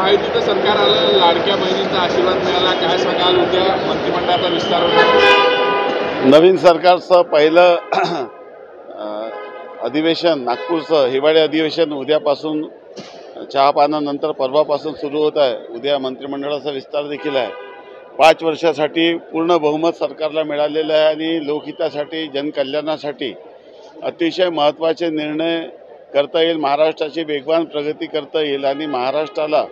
महायुतीचं सरकार आलं, लाडक्या बहिणींचा आशीर्वाद मिळाला, काय सांगाल? उद्या मंत्रिमंडळाचा विस्तार होणार. नवीन सरकारचं पहिलं अधिवेशन नागपूरचं हिवाळी अधिवेशन उद्यापासून चहापानानंतर परवापासून सुरू होत आहे। उद्या मंत्रिमंडळाचा विस्तार देखील आहे। 5 वर्षासाठी पूर्ण बहुमत सरकारला मिळालेलं आहे आणि लोकहितासाठी जनकल्याणासाठी अतिशय महत्त्वाचे निर्णय करता येईल। महाराष्ट्राची वेगवान प्रगती करता येईल आणि महाराष्ट्राला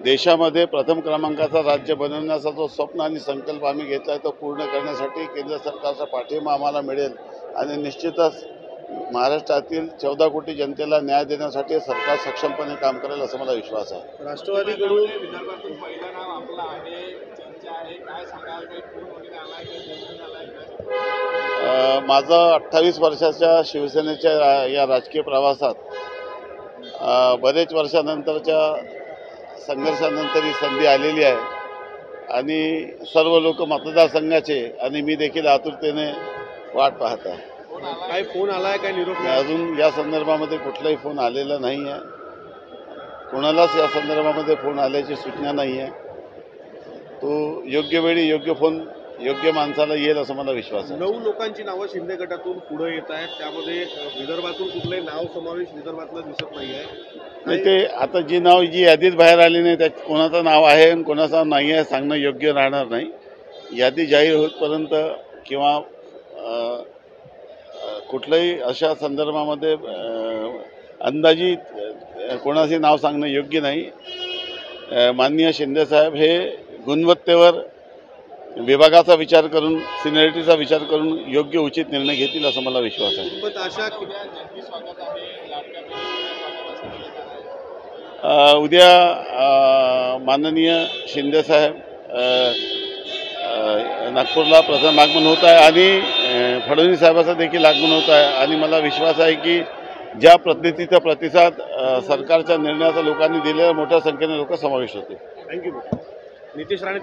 देशामध्ये प्रथम क्रमांकाचा राज्य बनवण्याचा जो स्वप्न आणि संकल्प आम्ही घेतला आहे तो पूर्ण करण्यासाठी केंद्र सरकारचा पाठिंबा आम्हाला मिळेल आणि निश्चितच महाराष्ट्रातील 14 कोटी जनतेला न्याय देण्यासाठी सरकार सक्षमपणे काम करेल असं मला विश्वास आहे। राष्ट्रवादीकडून विदर्भातून पहिलं नाव आपलं आहे, चर्चा आहे, काय सांगाल? काही फोन वगैरे आलाय, काही बोलणं आलाय का? माझं 28 वर्षाच्या शिवसेनेच्या या राजकीय प्रवासात बरेच वर्षानंतरच्या संघर्षानंतर ही संधी आलेली आहे आणि सर्व लोक मतदारसंघाचे आणि मी देखील आतुरतेने वाट पाहत आहे। काय फोन आलाय, काय निरोप? अजून या संदर्भामध्ये कुठलाही फोन आलेला नाही आहे, कोणालाच या संदर्भामध्ये फोन आल्याची सूचना नाही आहे। तो योग्य वेळी योग्य फोन योग्य माणसाला येईल असं मला विश्वास आहे। 9 लोकांची नावं शिंदे गटातून पुढे येत आहेत, त्यामध्ये विदर्भातून कुठलंही नाव समावेश विदर्भातलं दिसत नाही आहे। ते आता जी यादीत बाहेर आली नाही त्यात कोणाचं नाव आहे आणि कोणाचं नाही आहे सांगणं योग्य राहणार नाही। यादी जाहीर होईपर्यंत किंवा कुठल्याही अशा संदर्भामध्ये अंदाजी कोणाचे नाव सांगणं योग्य नाही। माननीय शिंदेसाहेब हे गुणवत्तेवर विभागाचा विचार करून सिनियरिटीचा विचार करून योग्य उचित निर्णय घेतील असं मला विश्वास आहे। उद्या माननीय शिंदेसाहेब नागपूरला प्रथम आगमन होत आहे आणि फडणवीस साहेबांचं देखील आगमन होत आहे आणि मला विश्वास आहे की ज्या पद्धतीचा प्रतिसाद सरकारच्या निर्णयाचा लोकांनी दिलेला मोठ्या संख्येने लोक समावेश होतील। थँक्यू। नितेश राणे